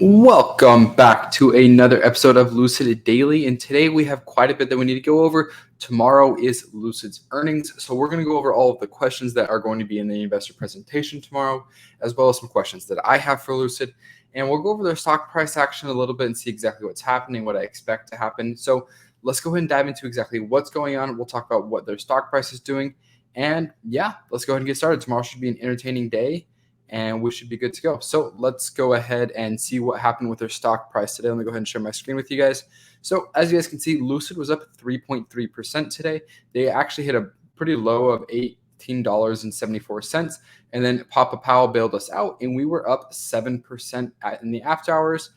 Welcome back to another episode of Lucid Daily, and today we have quite a bit that we need to go over. Tomorrow is Lucid's earnings, so we're going to go over all of the questions that are going to be in the investor presentation tomorrow, as well as some questions that I have for Lucid, and we'll go over their stock price action a little bit and see exactly what's happening, what I expect to happen. So let's go ahead and dive into exactly what's going on. We'll talk about what their stock price is doing, and yeah, let's go ahead and get started. Tomorrow should be an entertaining day, and we should be good to go. So let's go ahead and see what happened with their stock price today. Let me go ahead and share my screen with you guys. So as you guys can see, Lucid was up 3.3% today. They actually hit a pretty low of $18.74. And then Papa Powell bailed us out, and we were up 7% in the after hours.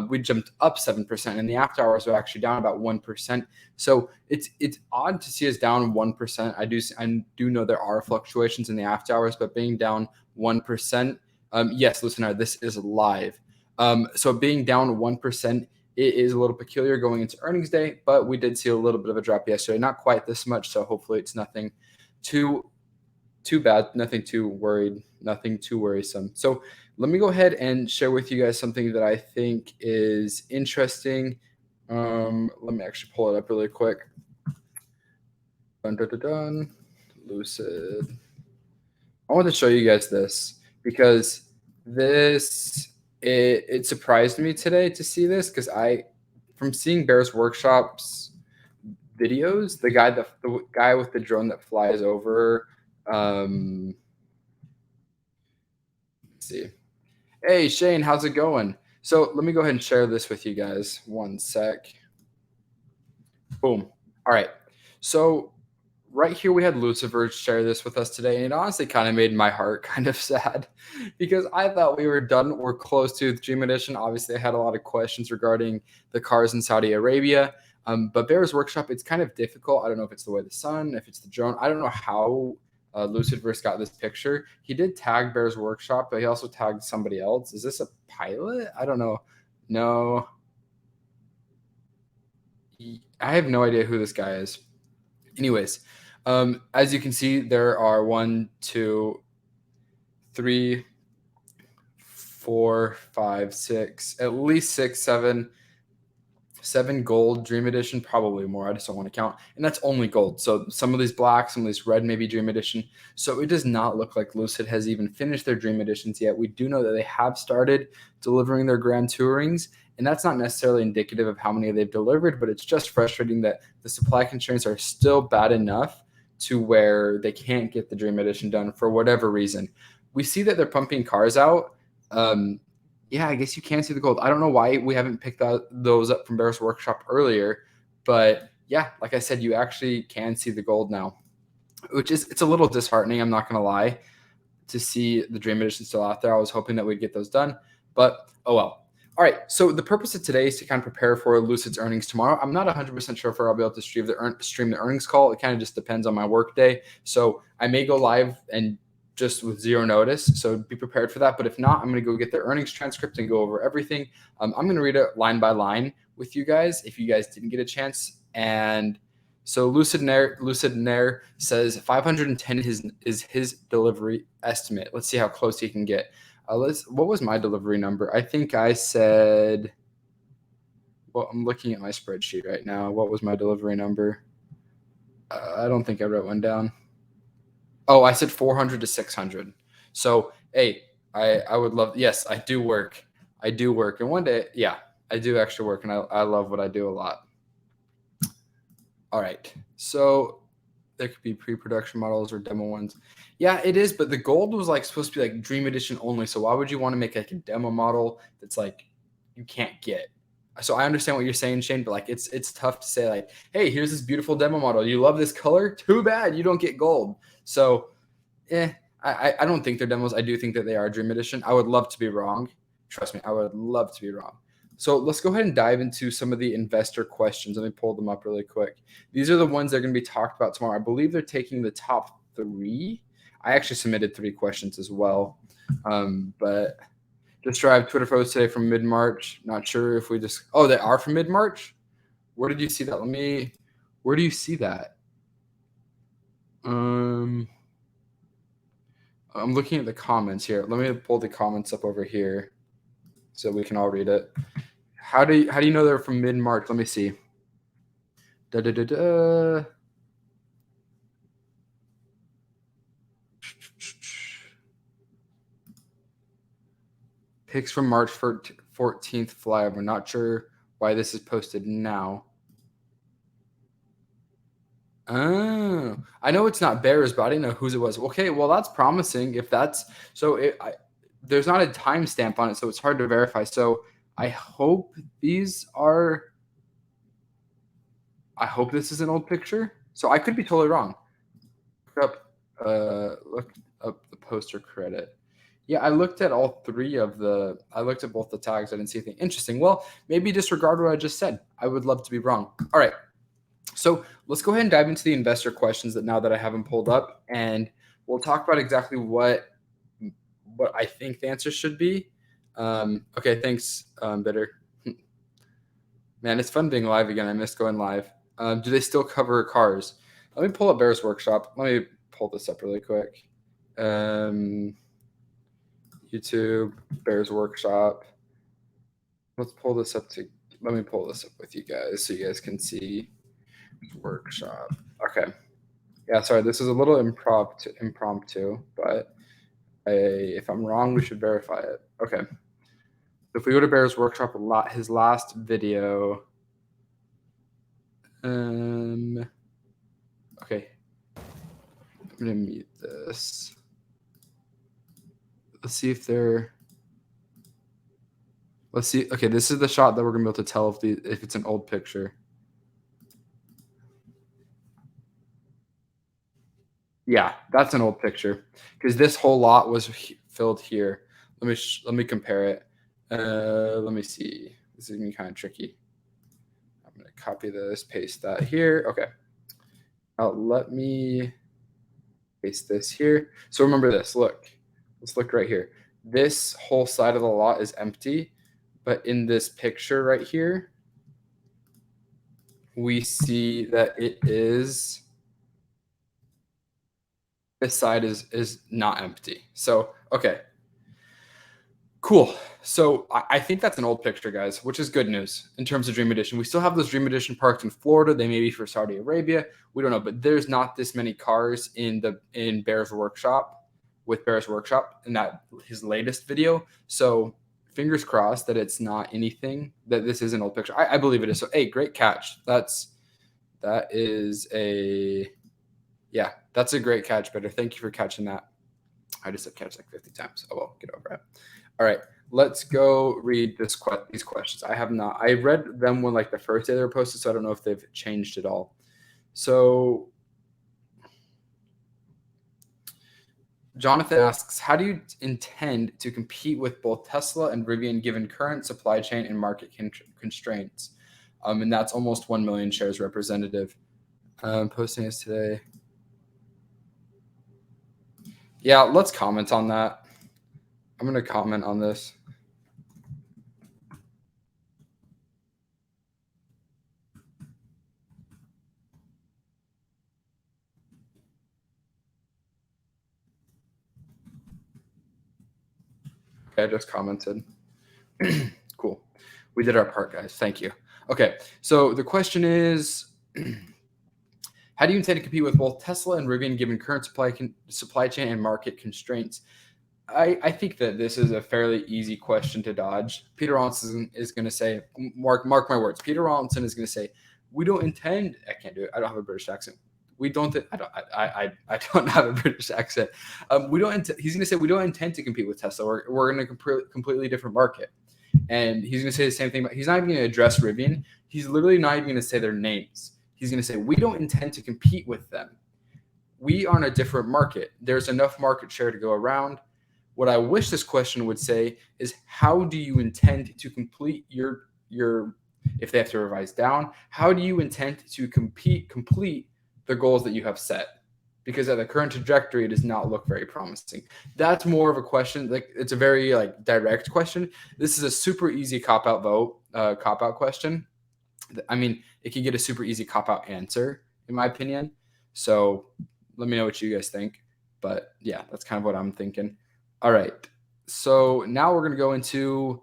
We jumped up 7%, and the after hours were actually down about 1%. So it's odd to see us down 1%. I do know there are fluctuations in the after hours, but being down 1%. Yes, listener, this is live. So being down 1%, it is a little peculiar going into earnings day, but we did see a little bit of a drop yesterday. Not quite this much, so hopefully it's nothing too bad, nothing too worried, nothing too worrisome. So let me go ahead and share with you guys something that I think is interesting. Let me actually pull it up really quick. Lucid. I want to show you guys this because it surprised me today to see this, because from seeing Bear's Workshop's videos, the guy with the drone that flies over. Let's see. Hey Shane, how's it going? So let me go ahead and share this with you guys. One sec. Boom. All right. So right here we had Lucifer share this with us today, and it honestly kind of made my heart kind of sad because I thought we were done. We're close to the Dream Edition. Obviously, I had a lot of questions regarding the cars in Saudi Arabia. But Bear's Workshop, it's kind of difficult. I don't know if it's the way the sun, if it's the drone. I don't know how Lucidverse got this picture. He did tag Bear's Workshop, but he also tagged somebody else. Is this a pilot? I don't know. No. I have no idea who this guy is. Anyways, as you can see, there are 1, 2, 3, 4, 5, 6, at least 6, 7 gold Dream Edition, probably more. I just don't want to count. And that's only gold. So some of these black, some of these red, maybe Dream Edition. So it does not look like Lucid has even finished their Dream Editions yet. We do know that they have started delivering their Grand Tourings, and that's not necessarily indicative of how many they've delivered, but it's just frustrating that the supply constraints are still bad enough to where they can't get the Dream Edition done for whatever reason. We see that they're pumping cars out. Yeah, I guess you can see the gold. I don't know why we haven't picked those up from Bear's Workshop earlier, but yeah, like I said, you actually can see the gold now, it's a little disheartening. I'm not going to lie, to see the Dream Edition still out there. I was hoping that we'd get those done, but oh well. All right, so the purpose of today is to kind of prepare for Lucid's earnings tomorrow. I'm not 100% sure if I'll be able to stream the earnings call. It kind of just depends on my work day. So I may go live and just with zero notice. So be prepared for that. But if not, I'm going to go get the earnings transcript and go over everything. I'm going to read it line by line with you guys if you guys didn't get a chance. And so Lucid Nair says 510 is his delivery estimate. Let's see how close he can get. What was my delivery number? I think I said, well, I'm looking at my spreadsheet right now. What was my delivery number? I don't think I wrote one down. Oh, I said 400 to 600. So, hey, I would love, yes, I do work. And one day, yeah, I do actually work, and I love what I do a lot. All right. So there could be pre-production models or demo ones. Yeah, it is, but the gold was like supposed to be like Dream Edition only. So why would you want to make like a demo model that's like you can't get? So I understand what you're saying, Shane, but like it's tough to say like, hey, here's this beautiful demo model. You love this color? Too bad you don't get gold. So I don't think they're demos. I do think that they are Dream Edition. I would love to be wrong. Trust me, I would love to be wrong. So let's go ahead and dive into some of the investor questions. Let me pull them up really quick. These are the ones that are going to be talked about tomorrow. I believe they're taking the top 3. I actually submitted 3 questions as well. But just drive Twitter photos today from mid-March. Not sure if we just – oh, they are from mid-March? Where did you see that? Where do you see that? I'm looking at the comments here. Let me pull the comments up over here. so we can all read it. How do you know they're from mid-March? Let me see. Da, da, da, da. Pics from March 14th flyover. Not sure why this is posted now. Oh, I know it's not Bears, but I didn't know whose it was. Okay, well that's promising. If that's so, there's not a timestamp on it, so it's hard to verify. So I hope these are. I hope this is an old picture. So I could be totally wrong. Look up the poster credit. Yeah, I looked at all three of the. I looked at both the tags. I didn't see anything interesting. Well, maybe disregard what I just said. I would love to be wrong. All right. So let's go ahead and dive into the investor questions that now that I have them pulled up, and we'll talk about exactly what I think the answer should be. Okay, thanks, Bitter. Man, it's fun being live again. I missed going live. Do they still cover cars? Let me pull up Bear's Workshop. Let me pull this up really quick. YouTube, Bear's Workshop. Let's pull this up let me pull this up with you guys so you guys can see Workshop. Okay. Yeah, sorry, this is a little impromptu, but if I'm wrong, we should verify it. Okay. If we go to Bear's Workshop, his last video. Okay. I'm gonna mute this. Let's see if they're. Let's see. Okay, this is the shot that we're gonna be able to tell if it's an old picture. Yeah, that's an old picture because this whole lot was filled here. Let me compare it. Let me see. This is gonna be kind of tricky. I'm gonna copy this, paste that here. Okay. Now let me paste this here. So remember this. Look, let's look right here. This whole side of the lot is empty, but in this picture right here, we see that it is. This side is not empty. So okay. Cool. So I think that's an old picture, guys, which is good news in terms of Dream Edition. We still have those Dream Edition parked in Florida. They may be for Saudi Arabia. We don't know, but there's not this many cars in Bear's Workshop with Bear's Workshop in that his latest video. So fingers crossed that it's not anything, that this is an old picture. I believe it is. So hey, great catch. That's a great catch, Better. Thank you for catching that. I just said catch like 50 times. Oh well, get over it. All right, let's go read these questions. I have not. I read them when like the first day they were posted, so I don't know if they've changed at all. So Jonathan asks, how do you intend to compete with both Tesla and Rivian given current supply chain and market constraints? And that's almost 1 million shares representative. Posting this today. Yeah, let's comment on that. I'm going to comment on this. Okay, I just commented. Cool. We did our part, guys. Thank you. Okay, so the question is, how do you intend to compete with both Tesla and Rivian given current supply chain and market constraints? I think that this is a fairly easy question to dodge. Peter Ronson is going to say, mark my words. Peter Ronson is going to say, we don't intend. I can't do it. I don't have a British accent. We don't. I don't have a British accent. We don't. He's going to say we don't intend to compete with Tesla. We're in a completely different market, and he's going to say the same thing. But he's not even going to address Rivian. He's literally not even going to say their names. He's going to say we don't intend to compete with them. We are in a different market. There's enough market share to go around. What I wish this question would say is, how do you intend to complete your if they have to revise down, how do you intend to complete the goals that you have set? Because at the current trajectory, it does not look very promising. That's more of a question. Like, it's a very like direct question. This is a super easy cop-out question. I mean, it can get a super easy cop-out answer, in my opinion. So let me know what you guys think. But yeah, that's kind of what I'm thinking. All right. So now we're going to go into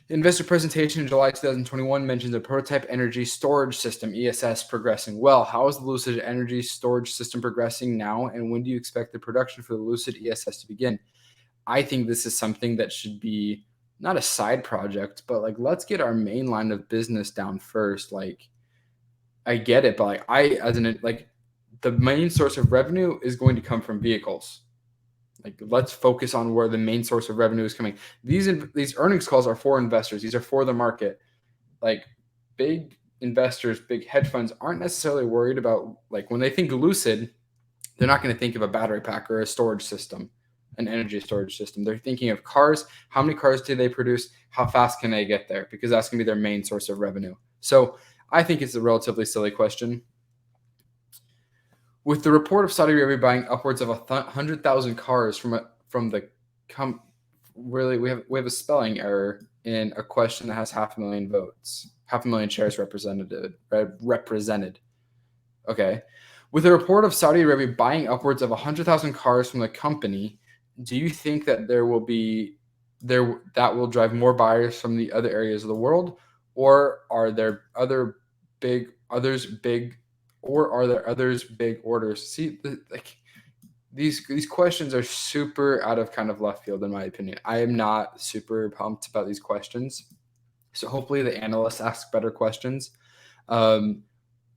Investor presentation in July 2021 mentions a prototype energy storage system, ESS, progressing well. How is the Lucid energy storage system progressing now, and when do you expect the production for the Lucid ESS to begin? I think this is something that should be not a side project, but like let's get our main line of business down first. Like I get it, but like the main source of revenue is going to come from vehicles. Like let's focus on where the main source of revenue is coming. These earnings calls are for investors. These are for the market. Like big investors, big hedge funds aren't necessarily worried about like when they think Lucid, they're not going to think of a battery pack or a storage system, an energy storage system. They're thinking of cars. How many cars do they produce? How fast can they get there? Because that's going to be their main source of revenue. So I think it's a relatively silly question. With the report of Saudi Arabia buying upwards of 100,000 cars really we have a spelling error in a question that has 500,000 votes, 500,000 shares represented. Okay. With the report of Saudi Arabia buying upwards of 100,000 cars from the company, do you think that that will drive more buyers from the other areas of the world, or are there big others big orders? See, like these questions are super out of kind of left field in my opinion. I am not super pumped about these questions, so hopefully the analysts ask better questions. Or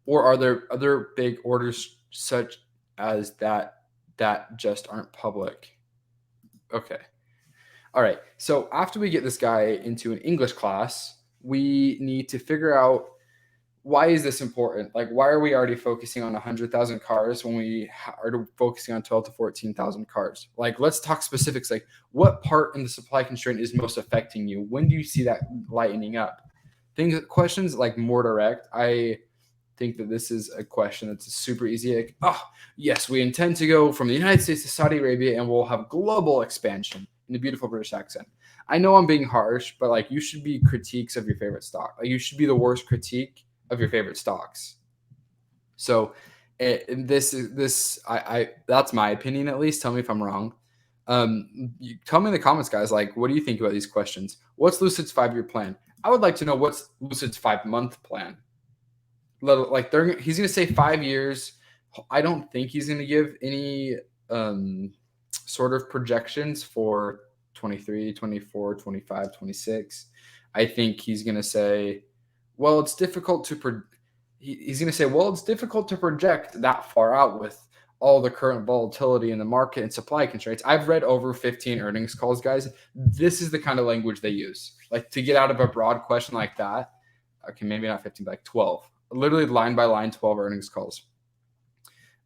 are there other big orders such as that just aren't public? Okay. All right. So after we get this guy into an English class, we need to figure out why is this important? Like, why are we already focusing on 100,000 cars when we are focusing on 12 to 14,000 cars? Like, let's talk specifics. Like, what part in the supply constraint is most affecting you? When do you see that lightening up? Questions like more direct. I think that this is a question that's super easy. Like, oh, yes, we intend to go from the United States to Saudi Arabia and we'll have global expansion in a beautiful British accent. I know I'm being harsh, but like you should be critiques of your favorite stock. Like you should be the worst critique of your favorite stocks. So that's my opinion at least. Tell me if I'm wrong. Tell me in the comments, guys. Like, what do you think about these questions? What's Lucid's 5-year plan? I would like to know what's Lucid's 5-month plan. Like he's going to say 5 years. I don't think he's going to give any sort of projections for 23, 24, 25, 26. I think he's going to say, well, it's difficult to he's going to say, well, it's difficult to project that far out with all the current volatility in the market and supply constraints. I've read over 15 earnings calls, guys. This is the kind of language they use. Like to get out of a broad question like that. Okay, maybe not 15, but like 12. Literally line by line, 12 earnings calls.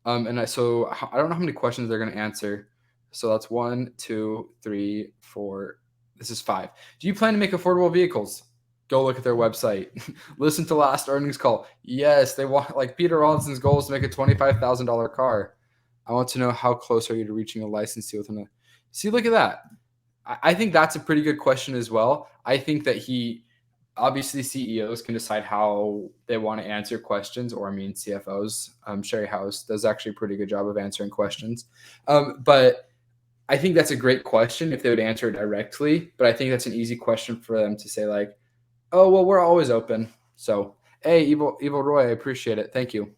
So I don't know how many questions they're going to answer. So that's 1, 2, 3, 4. This is 5. Do you plan to make affordable vehicles? Go look at their website. Listen to last earnings call. Yes, they want, like Peter Rawlinson's goal is to make a $25,000 car. I want to know how close are you to reaching a license deal within See, look at that. I think that's a pretty good question as well. I think that obviously CEOs can decide how they want to answer questions, or I mean CFOs. Sherry House does actually a pretty good job of answering questions. But I think that's a great question if they would answer it directly. But I think that's an easy question for them to say like, oh, well, we're always open. So, hey, Evil Roy, I appreciate it. Thank you.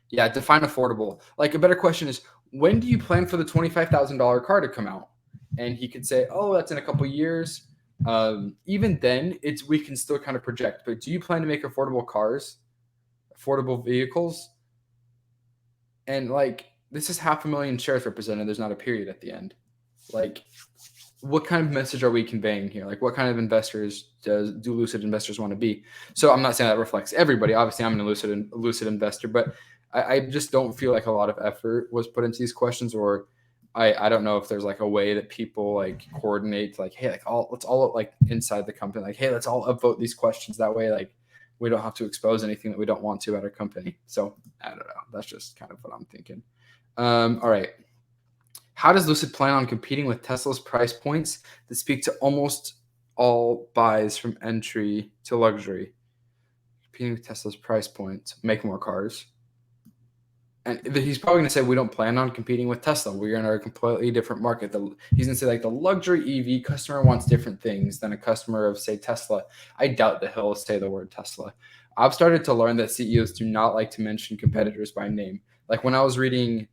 Yeah, define affordable. Like a better question is, when do you plan for the $25,000 car to come out? And he could say, oh, that's in a couple years. Even then, we can still kind of project. But do you plan to make affordable cars, affordable vehicles? And like this is 500,000 shares represented. There's not a period at the end. Like, what kind of message are we conveying here? Like, what kind of investors do Lucid investors want to be? So I'm not saying that reflects everybody. Obviously, I'm a Lucid investor, but I just don't feel like a lot of effort was put into these questions, or I don't know if there's like a way that people like coordinate, like, hey, like let's all like inside the company, like, hey, let's all upvote these questions. That way, like, we don't have to expose anything that we don't want to at our company. So I don't know. That's just kind of what I'm thinking. All right. How does Lucid plan on competing with Tesla's price points that speak to almost all buys from entry to luxury? Competing with Tesla's price points, make more cars. And he's probably going to say we don't plan on competing with Tesla. We're in a completely different market. He's going to say like the luxury EV customer wants different things than a customer of, say, Tesla. I doubt that he'll say the word Tesla. I've started to learn that CEOs do not like to mention competitors by name. Like when I was reading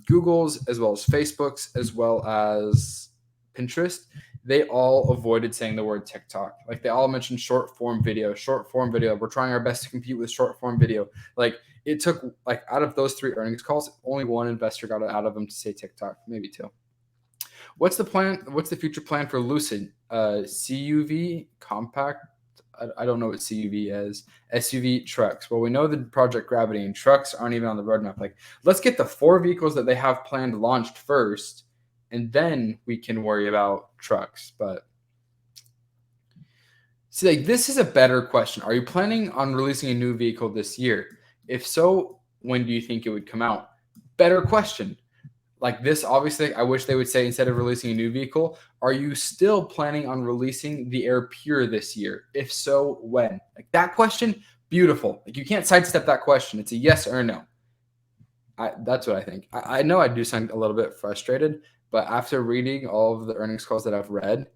Google's, as well as Facebook's, as well as Pinterest, they all avoided saying the word TikTok. Like they all mentioned short form video. We're trying our best to compete with short form video. Like it took, like, out of those 3 earnings calls, only one investor got it out of them to say TikTok, maybe 2. What's the plan? What's the future plan for Lucid? CUV, compact. I don't know what CUV is. SUV, trucks. Well, we know the Project Gravity and trucks aren't even on the roadmap. Like, let's get the 4 vehicles that they have planned launched first, and then we can worry about trucks. But see, like, this is a better question. Are you planning on releasing a new vehicle this year? If so, when do you think it would come out? Better question. Like this, obviously, I wish they would say, instead of releasing a new vehicle, are you still planning on releasing the Air Pure this year? If so, when? Like that question, beautiful. Like you can't sidestep that question. It's a yes or no. That's what I think. I know I do sound a little bit frustrated, but after reading all of the earnings calls that I've read,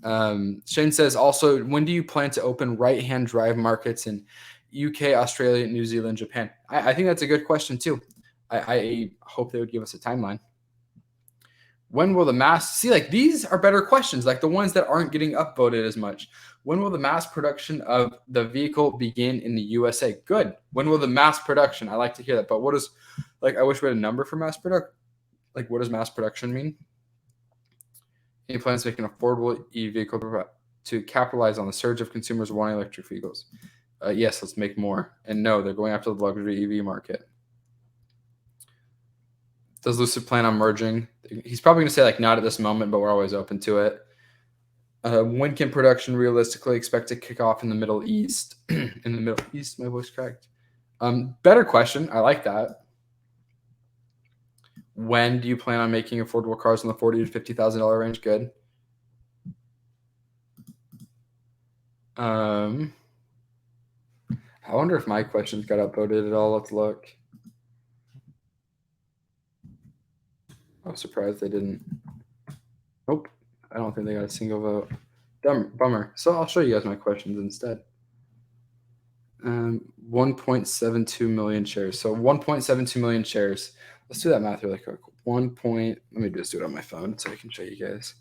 Shane says also, when do you plan to open right-hand drive markets in UK, Australia, New Zealand, Japan? I think that's a good question too. I hope they would give us a timeline. When will the mass see, like these are better questions, like the ones that aren't getting upvoted as much. When will the mass production of the vehicle begin in the USA? Good. When will the mass production? I like to hear that. But what is, like, I wish we had a number for mass production. Like, what does mass production mean? Any plans to make an affordable e-vehicle to capitalize on the surge of consumers wanting electric vehicles? Yes, let's make more. And no, they're going after the luxury EV market. Does Lucid plan on merging? He's probably going to say like not at this moment, but we're always open to it. When can production realistically expect to kick off in the Middle East? In the Middle East, my voice cracked. Better question. I like that. When do you plan on making affordable cars in the $40,000 to $50,000 range? Good. I wonder if my questions got upvoted at all. Let's look. I'm surprised they didn't. Nope. I don't think they got a single vote. Bummer. So I'll show you guys my questions instead. 1.72 million shares. So 1.72 million shares. Let's do that math really quick. Let me just do it on my phone so I can show you guys.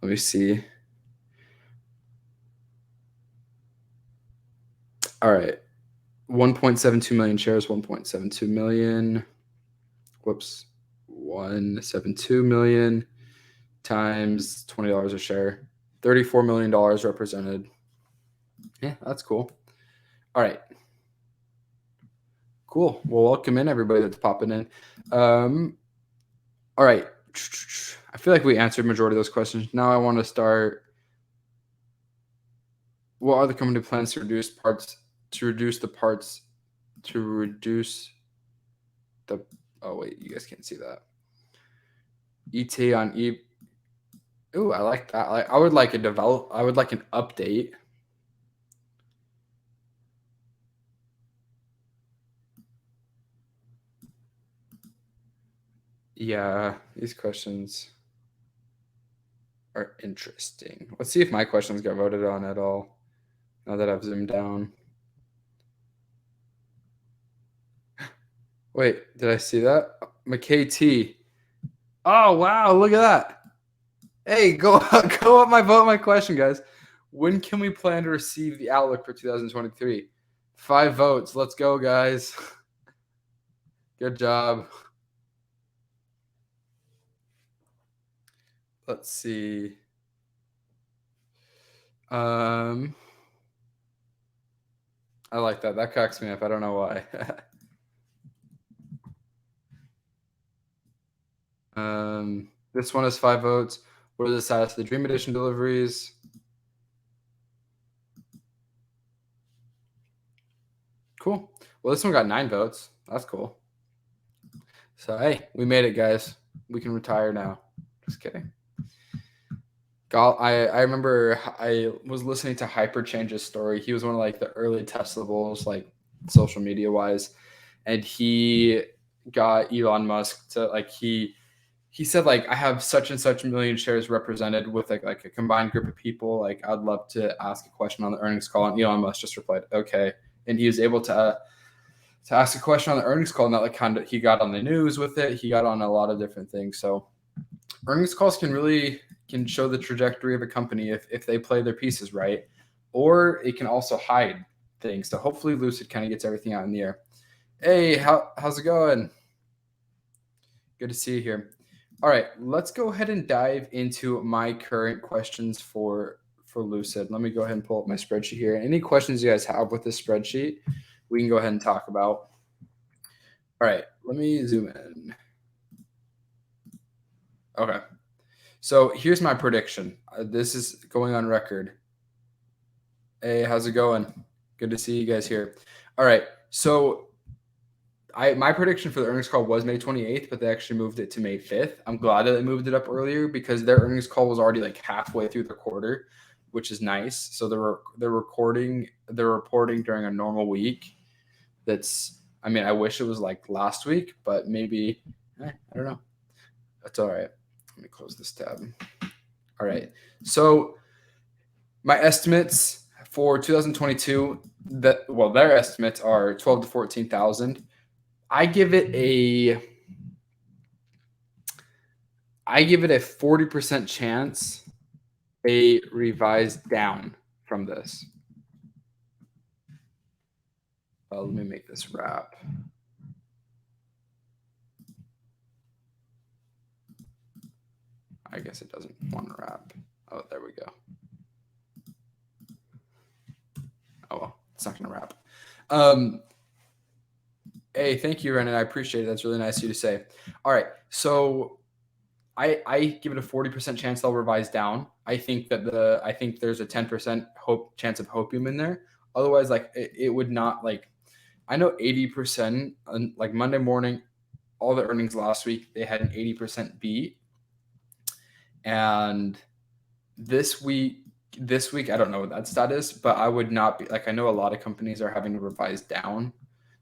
Let me see. All right. 1.72 million shares, 1.72 million. Whoops. 172 million times $20 a share. $34 million represented. Yeah, that's cool. All right. Cool. Well, welcome in everybody that's popping in. All right. I feel like we answered majority of those questions. Now I want to start. What are the company plans to reduce the oh wait, you guys can't see that. ET on E. Ooh, I like that. I would like an update. Yeah, these questions are interesting. Let's see if my questions got voted on at all. Now that I've zoomed down. Wait, did I see that? McKay T. Oh wow, look at that. Hey, go up my question, guys. When can we plan to receive the outlook for 2023? 5 votes. Let's go, guys. Good job. Let's see. I like that. That cracks me up. I don't know why. This one has 5 votes. What is the status of the Dream Edition deliveries? Cool. Well, this one got 9 votes. That's cool. So, hey, we made it, guys. We can retire now. Just kidding. I remember I was listening to Hyperchange's story. He was one of like the early Tesla bulls, like social media wise, and he got Elon Musk to like he said like I have such and such million shares represented with like a combined group of people. Like I'd love to ask a question on the earnings call, and Elon Musk just replied, "Okay," and he was able to ask a question on the earnings call, and that like kind of he got on the news with it. He got on a lot of different things. So earnings calls can show the trajectory of a company if they play their pieces right, or it can also hide things. So hopefully Lucid kind of gets everything out in the air. Hey, how's it going? Good to see you here. All right, let's go ahead and dive into my current questions for Lucid. Let me go ahead and pull up my spreadsheet here. Any questions you guys have with this spreadsheet, we can go ahead and talk about. All right, let me zoom in. Okay. So here's my prediction. This is going on record. Hey, how's it going? Good to see you guys here. All right. So my prediction for the earnings call was May 28th, but they actually moved it to May 5th. I'm glad that they moved it up earlier because their earnings call was already like halfway through the quarter, which is nice. So they're reporting during a normal week. I mean, I wish it was like last week, but maybe I don't know. That's all right. Let me close this tab. All right. So my estimates for 2022, their estimates are 12 to 14,000. I give it a 40% chance they revise down from this. Let me make this wrap. I guess it doesn't want to wrap. Oh, there we go. Oh well, it's not gonna wrap. Hey, thank you, Renan. I appreciate it. That's really nice of you to say. All right, so I give it a 40% chance they'll revise down. I think there's a 10% chance of hopium in there. Otherwise, like it would not like. I know 80% like Monday morning, all the earnings last week they had an 80% beat, and this week I don't know what that stat is, but I would not be like I know a lot of companies are having to revise down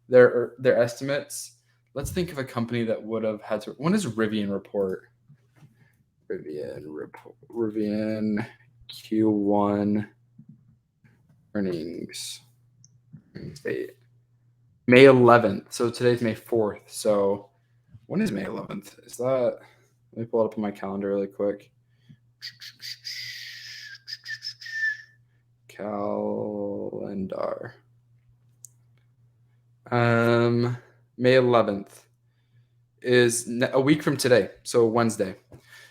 their estimates. Let's think of a company that would have had to. When does Rivian report? Rivian Q1 earnings date. May 11th. So today's May 4th. So when is May 11th? Is that? Let me pull it up on my calendar really quick. Calendar. May 11th is a week from today. So Wednesday.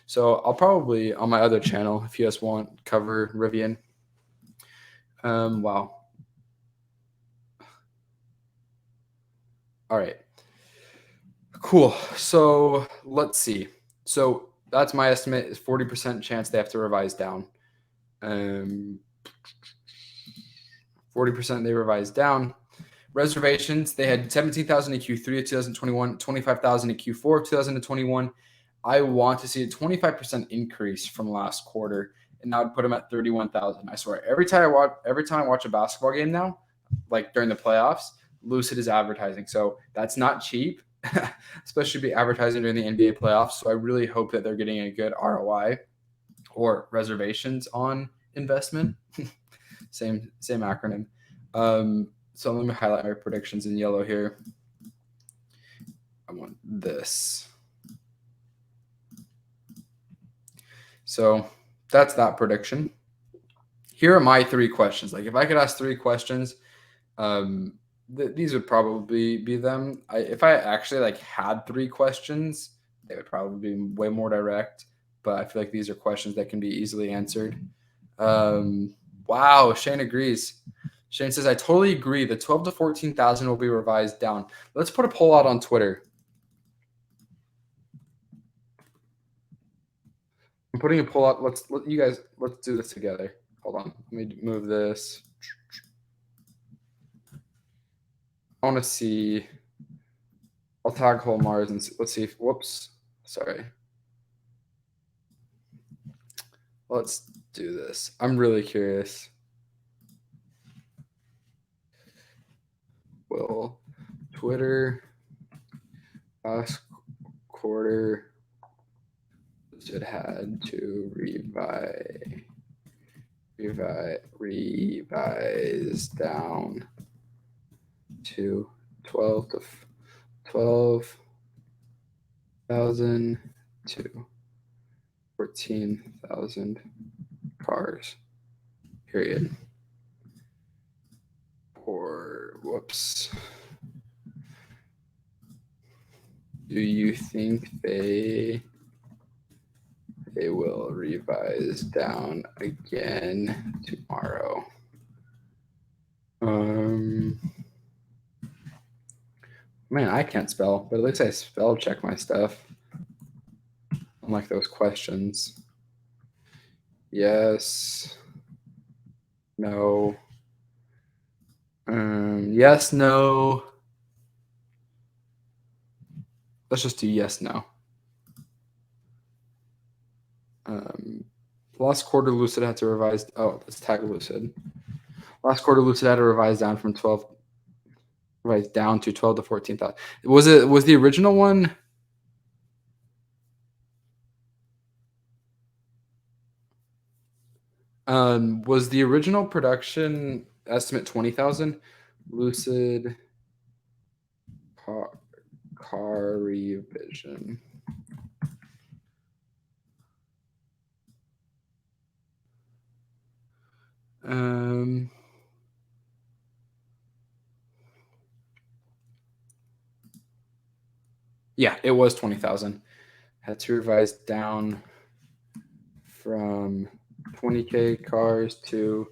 So I'll probably on my other channel, if you guys want, cover Rivian. Wow. All right. Cool. So let's see. So that's my estimate is 40% chance they have to revise down. 40% they revised down. Reservations, they had 17,000 in Q3 of 2021, 25,000 in Q4 of 2021. I want to see a 25% increase from last quarter, and that would put them at 31,000. I swear, every time I watch a basketball game now, like during the playoffs, Lucid is advertising. So that's not cheap, especially be advertising during the NBA playoffs. So I really hope that they're getting a good ROI or reservations on investment. same acronym. So let me highlight my predictions in yellow here. I want this. So that's that prediction. Here are my 3 questions. Like if I could ask 3 questions, these would probably be them. If I actually like had 3 questions, they would probably be way more direct. But I feel like these are questions that can be easily answered. Wow, Shane agrees. Shane says, I totally agree. The 12 to 14,000 will be revised down. Let's put a poll out on Twitter. I'm putting a poll out. Let's do this together. Hold on. Let me move this. I want to see. I'll tag whole Mars and let's see if. Whoops. Sorry. let's do this. I'm really curious. Will Twitter last quarter it had to revise down to 12,000 to 14,000 cars, period. Or whoops. Do you think they will revise down again tomorrow? Man, I can't spell, but at least I spell check my stuff. Unlike those questions. Yes. No. Yes, no. Let's just do yes, no. Last quarter, Lucid had to revise. Oh, let's tag Lucid. Last quarter, Lucid had to revise down from 12, revise down to 12 to 14,000. Was the original one? Was the original production estimate 20,000? Lucid car revision. Yeah, it was 20,000. Had to revise down from 20K cars to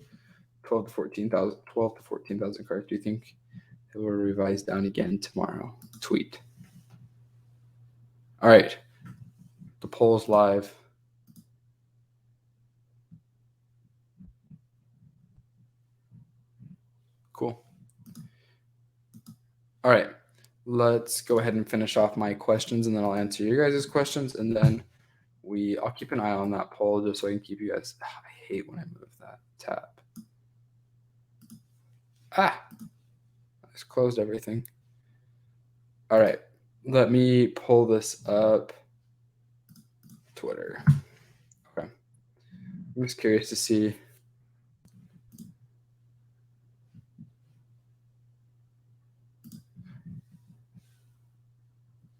12 to 14,000 cars. Do you think it will revise down again tomorrow? Tweet. All right. The poll's live. Cool. All right. Let's go ahead and finish off my questions, and then I'll answer your guys' questions, and then I'll keep an eye on that poll just so I can keep you guys. I hate when I move that tab. I just closed everything. All right. Let me pull this up. Twitter. Okay. I'm just curious to see.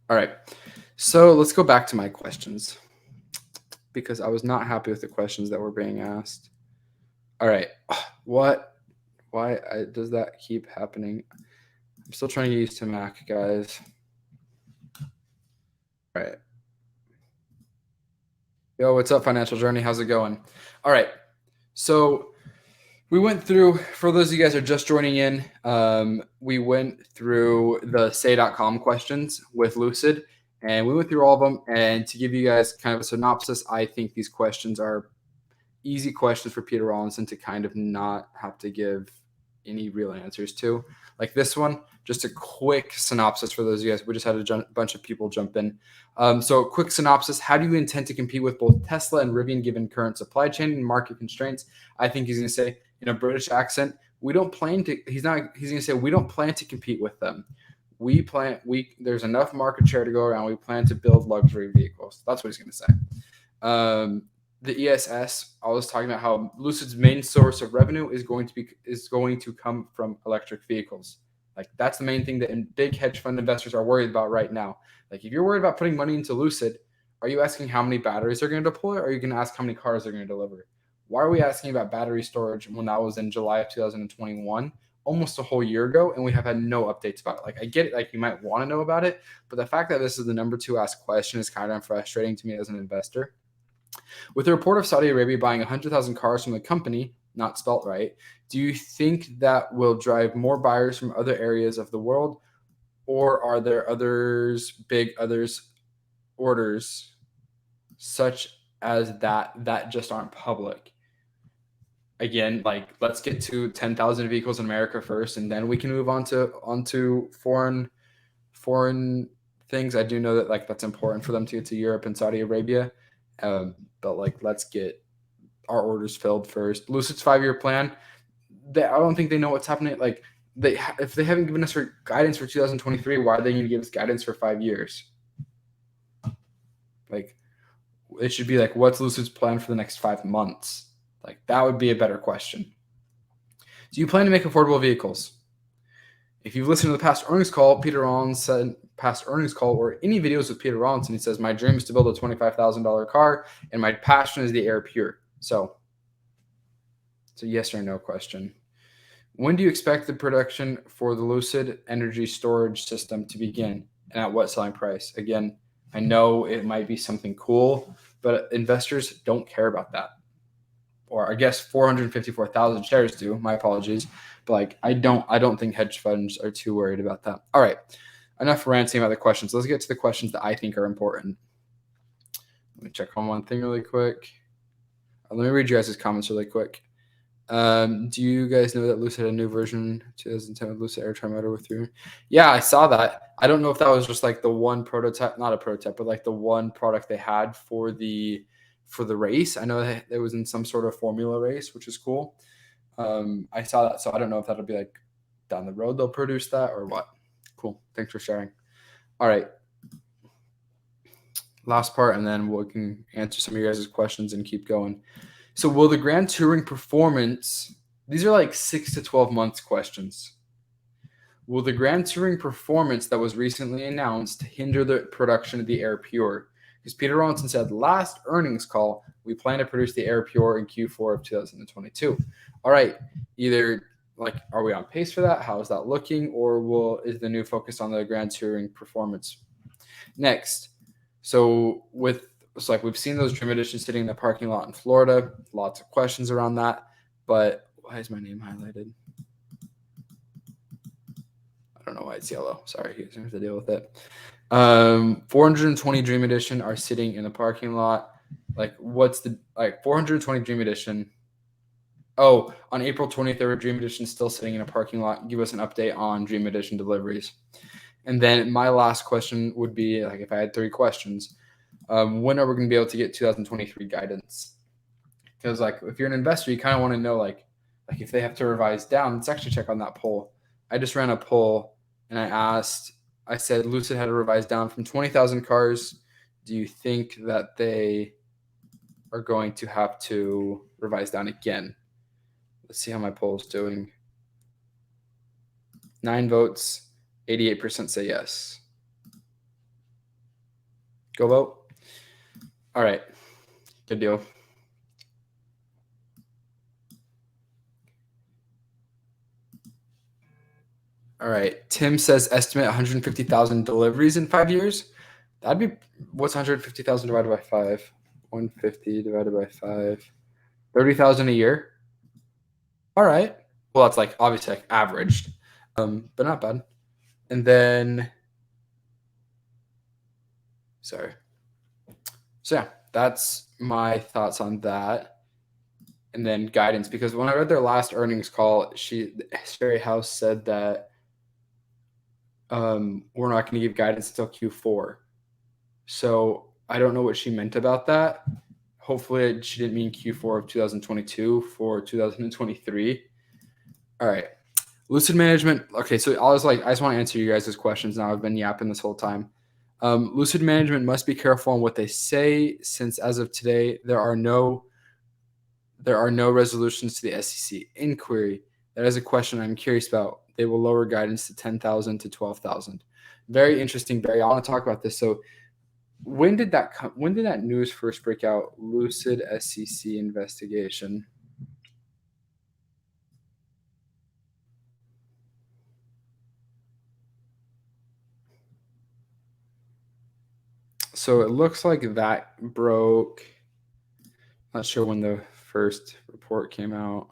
All right. So let's go back to my questions because I was not happy with the questions that were being asked. All right. What? Why does that keep happening? I'm still trying to get used to Mac, guys. All right. Yo, what's up, Financial Journey? How's it going? All right. So we went through, for those of you guys who are just joining in, we went through the say.com questions with Lucid, and we went through all of them. And to give you guys kind of a synopsis, I think these questions are easy questions for Peter Rawlinson to kind of not have to give any real answers to. Like this one, just a quick synopsis for those of you guys. We just had a bunch of people jump in. So quick synopsis. How do you intend to compete with both Tesla and Rivian given current supply chain and market constraints? I think he's going to say in a British accent, we don't plan to, he's going to say, we don't plan to compete with them. There's enough market share to go around. We plan to build luxury vehicles. That's what he's going to say. The ESS, I was talking about how Lucid's main source of revenue is going to come from electric vehicles. Like that's the main thing that big hedge fund investors are worried about right now. Like if you're worried about putting money into Lucid, are you asking how many batteries they're going to deploy, or are you going to ask how many cars they're going to deliver? Why are we asking about battery storage when that was in July of 2021, almost a whole year ago, and we have had no updates about it? Like I get it, like you might want to know about it, but the fact that this is the number 2 asked question is kind of frustrating to me as an investor. With the report of Saudi Arabia buying 100,000 cars from the company, not spelt right, do you think that will drive more buyers from other areas of the world, or are there big orders such as that just aren't public? Again, like let's get to 10,000 vehicles in America first, and then we can move on to foreign things. I do know that like that's important for them to get to Europe and Saudi Arabia. But like let's get our orders filled first. Lucid's 5-year plan, I don't think they know what's happening. Like if they haven't given us guidance for 2023, why are they going to give us guidance for 5 years? Like it should be like, what's Lucid's plan for the next 5 months? Like that would be a better question. Do you plan to make affordable vehicles? If you've listened to the past earnings call, Peter Rollins said past earnings call or any videos with Peter Rollins, and he says, my dream is to build a $25,000 car and my passion is the air pure. So it's a yes or no question. When do you expect the production for the Lucid energy storage system to begin and at what selling price? Again, I know it might be something cool, but investors don't care about that. Or I guess 454,000 shares do. My apologies. But like I don't think hedge funds are too worried about that. All right. Enough ranting about the questions. Let's get to the questions that I think are important. Let me check on one thing really quick. Let me read you guys' comments really quick. Do you guys know that Lucid had a new version 2010 with Lucid Air Tri-Motor with you? Yeah, I saw that. I don't know if that was just like the one prototype, not a prototype, but like the one product they had for the race. I know that it was in some sort of formula race, which is cool. I saw that, so I don't know if that'll be like down the road they'll produce that or what. Cool. Thanks for sharing. All right. Last part, and then we can answer some of your guys' questions and keep going. So will the Grand Touring performance, these are like 6 to 12 months questions. Will the Grand Touring performance that was recently announced hinder the production of the Air Pure? Because Peter Ronson said last earnings call, we plan to produce the Air Pure in Q4 of 2022. All right, either like, are we on pace for that? How is that looking? Or is the new focus on the Grand Touring performance? Next, so like we've seen those Dream Editions sitting in the parking lot in Florida. Lots of questions around that. But why is my name highlighted? I don't know why it's yellow. Sorry, you have to deal with it. 420 Dream Edition are sitting in the parking lot. Like, what's the 420 Dream Edition? Oh, on April 23rd, Dream Edition still sitting in a parking lot. Give us an update on Dream Edition deliveries. And then my last question would be, like, if I had 3 questions, when are we going to be able to get 2023 guidance? Because like if you're an investor, you kind of want to know like if they have to revise down. Let's actually check on that poll. I just ran a poll and I said Lucid had to revise down from 20,000 cars. Do you think that they are going to have to revise down again? Let's see how my poll is doing. 9 votes, 88% say yes. Go vote. All right, good deal. All right. Tim says estimate 150,000 deliveries in 5 years. That'd be, what's 150,000 divided by 5? 150 divided by 5. 30,000 a year. All right. Well, that's like obviously like averaged, but not bad. And then, sorry. So yeah, that's my thoughts on that. And then guidance, because when I read their last earnings call, Sherry House said that we're not going to give guidance until Q4. So I don't know what she meant about that. Hopefully she didn't mean Q4 of 2022 for 2023. All right. Lucid management. Okay, so I just want to answer you guys' questions now. I've been yapping this whole time. Lucid management must be careful on what they say, since as of today, there are no resolutions to the SEC inquiry. That is a question I'm curious about. They will lower guidance to 10,000 to 12,000. Very interesting, Barry. I want to talk about this. So when did that news first break out? Lucid SEC investigation. So it looks like that broke. Not sure when the first report came out.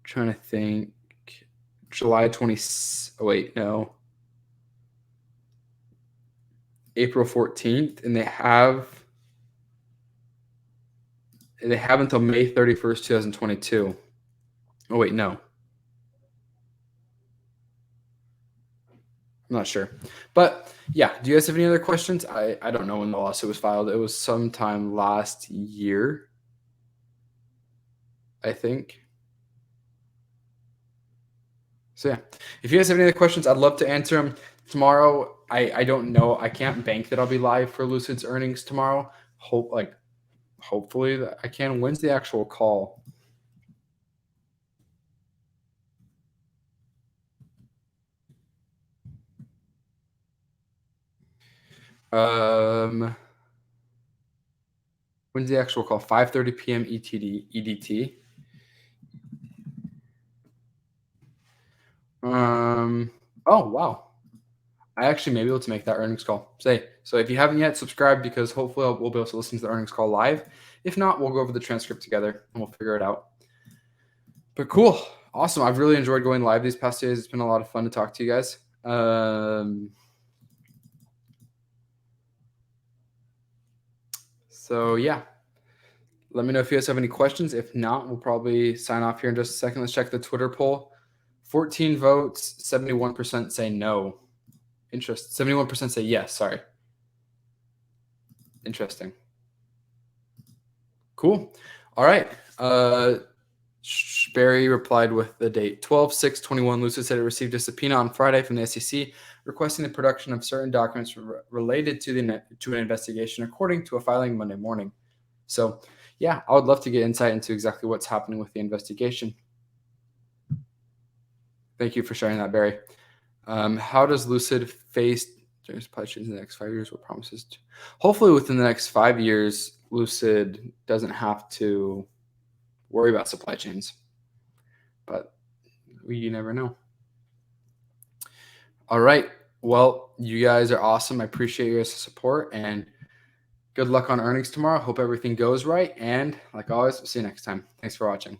Trying to think. July 20. Oh wait, no. April 14th, and they have until May 31st, 2022. Oh wait, no. I'm not sure. But yeah, do you guys have any other questions? I don't know when the lawsuit was filed. It was sometime last year, I think. So yeah, if you guys have any other questions, I'd love to answer them tomorrow. I don't know. I can't bank that I'll be live for Lucid's earnings tomorrow. Hopefully that I can. When's the actual call? When's the actual call? 5:30 p.m. EDT. Oh wow. I actually may be able to make that earnings call. So if you haven't yet, subscribe because hopefully we'll be able to listen to the earnings call live. If not, we'll go over the transcript together and we'll figure it out. But cool. Awesome. I've really enjoyed going live these past days. It's been a lot of fun to talk to you guys. So yeah, let me know if you guys have any questions. If not, we'll probably sign off here in just a second. Let's check the Twitter poll. 14 votes, 71% say no. 71% say yes, sorry. Interesting. Cool. All right. Barry replied with the date 12/6/21. Lucid said it received a subpoena on Friday from the SEC requesting the production of certain documents related to an investigation, according to a filing Monday morning. So, yeah, I would love to get insight into exactly what's happening with the investigation. Thank you for sharing that, Barry. How does Lucid face supply chains in the next 5 years? What promises? Hopefully, within the next 5 years, Lucid doesn't have to worry about supply chains, but you never know. All right. Well, you guys are awesome. I appreciate your support and good luck on earnings tomorrow. Hope everything goes right. And like always, see you next time. Thanks for watching.